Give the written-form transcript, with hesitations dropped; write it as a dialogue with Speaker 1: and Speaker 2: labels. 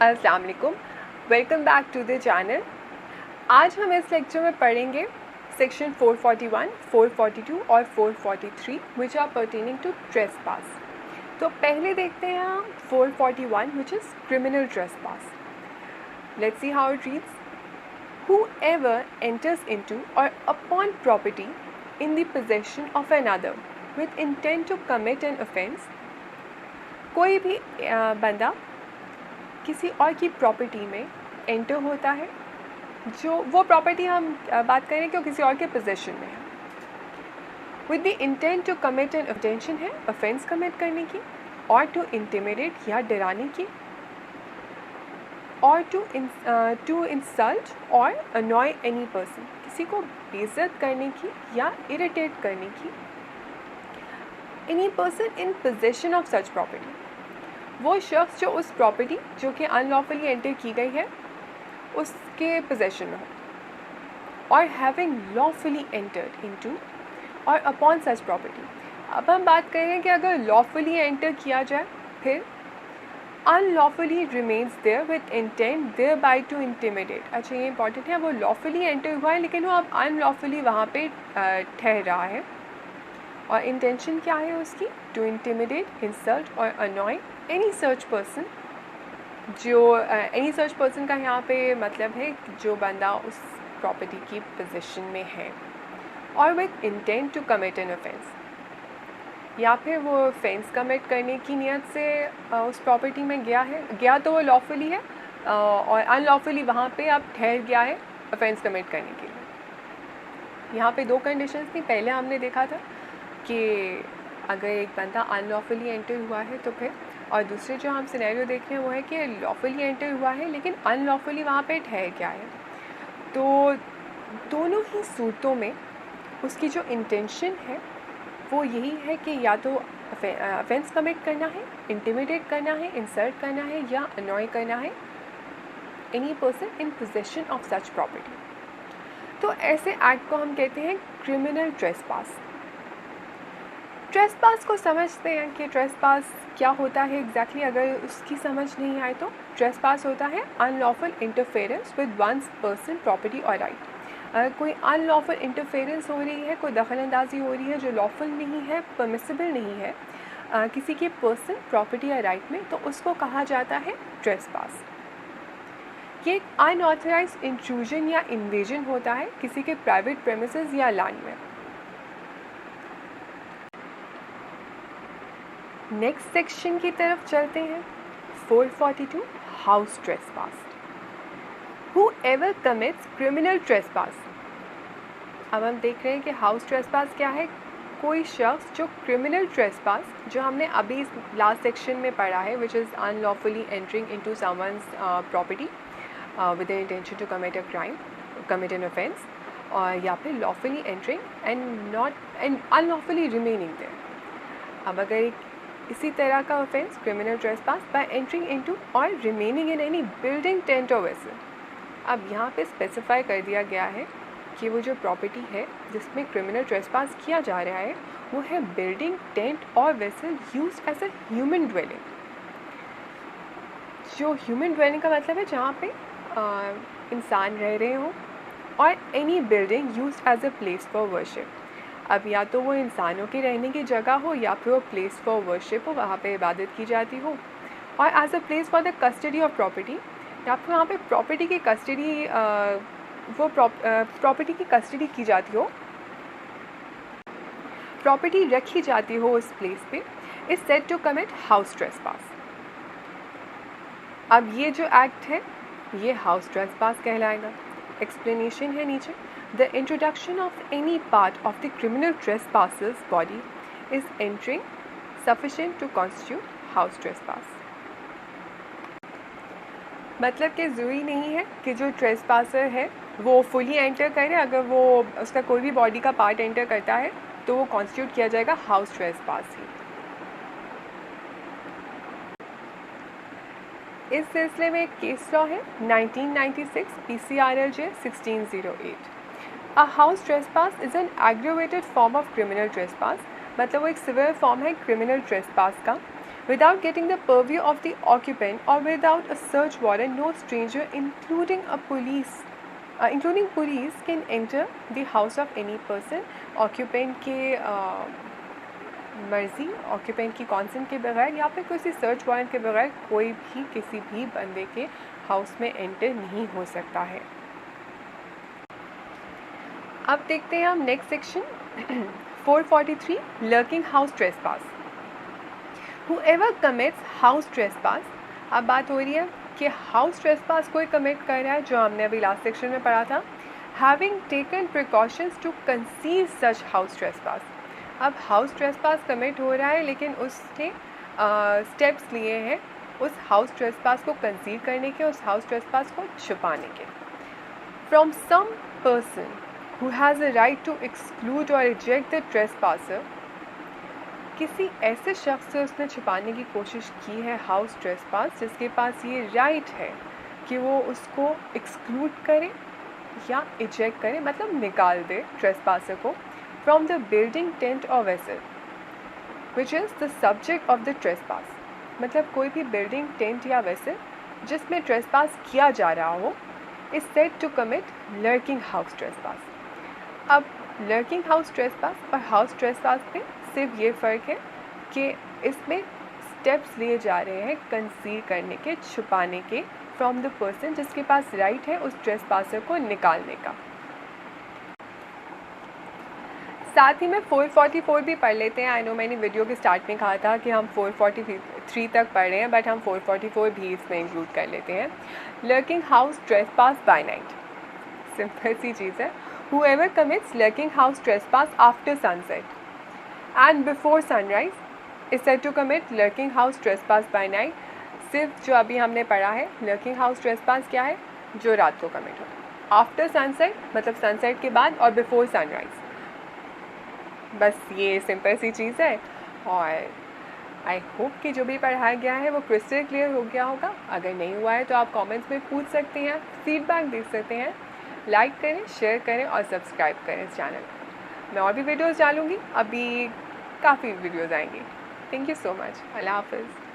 Speaker 1: अस्सलाम वालेकुम, welcome back to the channel. आज हम इस लेक्चर में पढ़ेंगे सेक्शन 441, 442 और 443 which are pertaining to trespass. तो पहले देखते हैं हम 441 which is criminal trespass. Let's see how it reads. Whoever enters into or upon property in the possession of another with intent to commit an offence, कोई भी बंदा किसी और की प्रॉपर्टी में एंटर होता है, जो वो प्रॉपर्टी हम बात करें कि वो किसी और के पोजेशन में है, with the intent to commit an intention है ऑफेंस कमिट करने की, और टू इंटिमिडेट या डराने की, और टू इंसल्ट और अनॉय एनी पर्सन, किसी को बेइज्जत करने की या इरिटेट करने की, any person in possession of such property, वो शख्स जो उस प्रॉपर्टी जो कि अनलॉफुली एंटर की गई है उसके पोजेशन में हो, और हैविंग लॉफुली एंटर्ड इनटू और अपॉन सच प्रॉपर्टी। अब हम बात करें कि अगर लॉफुली एंटर किया जाए, फिर unlawfully remains there with intent thereby to intimidate. अच्छा, ये इंपॉर्टेंट है, वो लॉफुली एंटर हुआ है लेकिन वो अब अनलॉफुली वहाँ पे ठहर रहा है, और इंटेंशन क्या है उसकी? टू इंटिमिडेट, इंसल्ट और अनॉय एनी सर्च पर्सन। जो एनी सर्च पर्सन का यहाँ पे मतलब है जो बंदा उस प्रॉपर्टी की पोजीशन में है, और with intent to commit an offence, या फिर वो ऑफेंस कमिट करने की नियत से उस प्रॉपर्टी में गया तो वो लॉफुली है, और अनलॉफुली वहाँ पे अब ठहर गया है ऑफेंस कमिट करने के लिए। यहाँ पे दो कंडीशंस थी। पहले हमने देखा था कि अगर एक बंदा अनलॉफुली एंटर हुआ है तो फिर, और दूसरे जो हम सिनेरियो देख रहे हैं वो है कि लॉफुली एंटर हुआ है लेकिन अनलॉफुली वहाँ पे ठहर गया है। तो दोनों ही सूरतों में उसकी जो इंटेंशन है वो यही है कि या तो ऑफेंस कमिट करना है, इंटिमिडेट करना है, इंसल्ट करना है या अनॉय करना है any person in possession of such property. तो ऐसे एक्ट को हम कहते हैं क्रिमिनल ट्रेसपास। ट्रेसपास को समझते हैं कि ट्रेसपास क्या होता है एग्जैक्टली। अगर उसकी समझ नहीं आए तो ट्रेसपास होता है unlawful interference with one's person, property और राइट। अगर कोई अनलॉफुल इंटरफेरेंस हो रही है, कोई दखल अंदाजी हो रही है जो लॉफुल नहीं है, परमिसिबल नहीं है किसी के पर्सन, प्रॉपर्टी या राइट में, तो उसको कहा जाता है ट्रेसपास। ये एक अनऑथराइज्ड इंट्रूजन या इन्वेजन होता है किसी के प्राइवेट प्रेमिसेस या लैंड में। नेक्स्ट सेक्शन की तरफ चलते हैं। 442 house trespass. Whoever commits criminal trespass। अब हम देख रहे हैं कि हाउस ट्रेसपास क्या है। कोई शख्स जो क्रिमिनल ट्रेसपास, जो हमने अभी लास्ट सेक्शन में पढ़ा है, which is unlawfully entering into someone's property with an intention to commit a crime, commit an offence, और या फिर lawfully entering and unlawfully remaining there. अब अगर इसी तरह का offence criminal trespass by entering into और remaining in any building, tent और वेसल। अब यहाँ पे स्पेसिफाई कर दिया गया है कि वो जो प्रॉपर्टी है जिसमें क्रिमिनल ट्रेसपास किया जा रहा है वो है बिल्डिंग, टेंट और vessel used as a human dwelling. जो ह्यूमन ड्वेलिंग का मतलब है जहाँ पे इंसान रह रहे हों, और any building used as a place for worship. अब या तो वो इंसानों के रहने की जगह हो या फिर वो प्लेस फॉर वर्शिप हो, वहाँ पे इबादत की जाती हो, और as a place for the custody of property, या फिर वहाँ पे प्रॉपर्टी की कस्टडी प्रॉपर्टी की कस्टडी की जाती हो, प्रॉपर्टी रखी जाती हो उस प्लेस पे, is said to commit house trespass. अब ये जो एक्ट है ये हाउस ट्रेसपास कहलाएगा। एक्सप्लेनेशन है नीचे। The introduction of any part of the criminal trespasser's body is entering sufficient to constitute house trespass। मतलब कि ज़रूरी नहीं है कि जो ट्रेसपासर है वो फुली एंटर करे। अगर वो उसका कोई भी बॉडी का पार्ट एंटर करता है तो वो कॉन्स्टिट्यूट किया जाएगा हाउस ट्रेसपास ही। इस सिलसिले में एक केस लॉ है 1996 PCRLJ 1608। A house trespass is an aggravated form of criminal trespass। मतलब वो एक सिविल फॉर्म है क्रिमिनल ट्रेसपास का, Without getting the purview of the occupant or without a search warrant, no stranger, including police, can enter the house of any person. Occupant के मर्जी, occupant की consent के बगैर या फिर किसी सर्च वारंट के बगैर कोई भी किसी भी बंदे के हाउस में एंटर नहीं हो सकता है। अब देखते हैं हम next section 443 lurking house trespass. Whoever commits house trespass, अब बात हो रही है कि हाउस ट्रेसपास कोई कमिट कर रहा है, जो हमने अभी लास्ट सेक्शन में पढ़ा था, having taken precautions to conceal such house trespass. अब हाउस ट्रेसपास कमिट हो रहा है लेकिन उसने स्टेप्स लिए हैं उस हाउस ट्रेसपास को कंसील करने के, उस हाउस ट्रेसपास को छुपाने के। From some person who has a right to exclude और रिजेक्ट द ट्रेसपासर, किसी ऐसे शख्स से उसने छुपाने की कोशिश की है हाउस ट्रेसपास जिसके पास ये राइट है कि वो उसको एक्सक्लूड करे या इजेक्ट करे, मतलब निकाल दे ट्रेसपासर को, फ्रॉम द बिल्डिंग, टेंट और vessel which is the subject of the trespass. मतलब कोई भी बिल्डिंग, टेंट या वेसल जिसमें ट्रेसपास किया जा रहा हो is said to commit lurking house trespass. अब लर्किंग हाउस ट्रेसपास और हाउस ट्रेसपास में सिर्फ ये फ़र्क है कि इसमें स्टेप्स लिए जा रहे हैं कंसील करने के, छुपाने के, फ्रॉम द पर्सन जिसके पास राइट है उस ट्रेसपासर को निकालने का। साथ ही में 444 भी पढ़ लेते हैं। आई नो मैंने वीडियो के स्टार्ट में कहा था कि हम 443 तक पढ़ रहे हैं, बट हम 444 भी इसमें इंक्लूड कर लेते हैं। Lurking house trespass by night, simple सी चीज़ है। Whoever commits lurking house trespass after sunset and before sunrise is said to commit lurking house trespass by night। सिर्फ जो अभी हमने पढ़ा है lurking house trespass क्या है, जो रात को कमिट हो। आफ्टर सनसेट मतलब सनसेट के बाद, और बिफोर सनराइज, बस ये सिंपल सी चीज़ है। और आई होप कि जो भी पढ़ाया गया है वो क्रिस्टल क्लियर हो गया होगा। अगर नहीं हुआ है तो आप कमेंट्स में पूछ सकते हैं, फीडबैक दे सकते हैं। लाइक करें, शेयर करें और सब्सक्राइब करें इस चैनल को। मैं और भी वीडियोस डालूँगी, अभी काफ़ी वीडियोस आएंगी। Thank you so much. अल्लाह हाफ़िज़।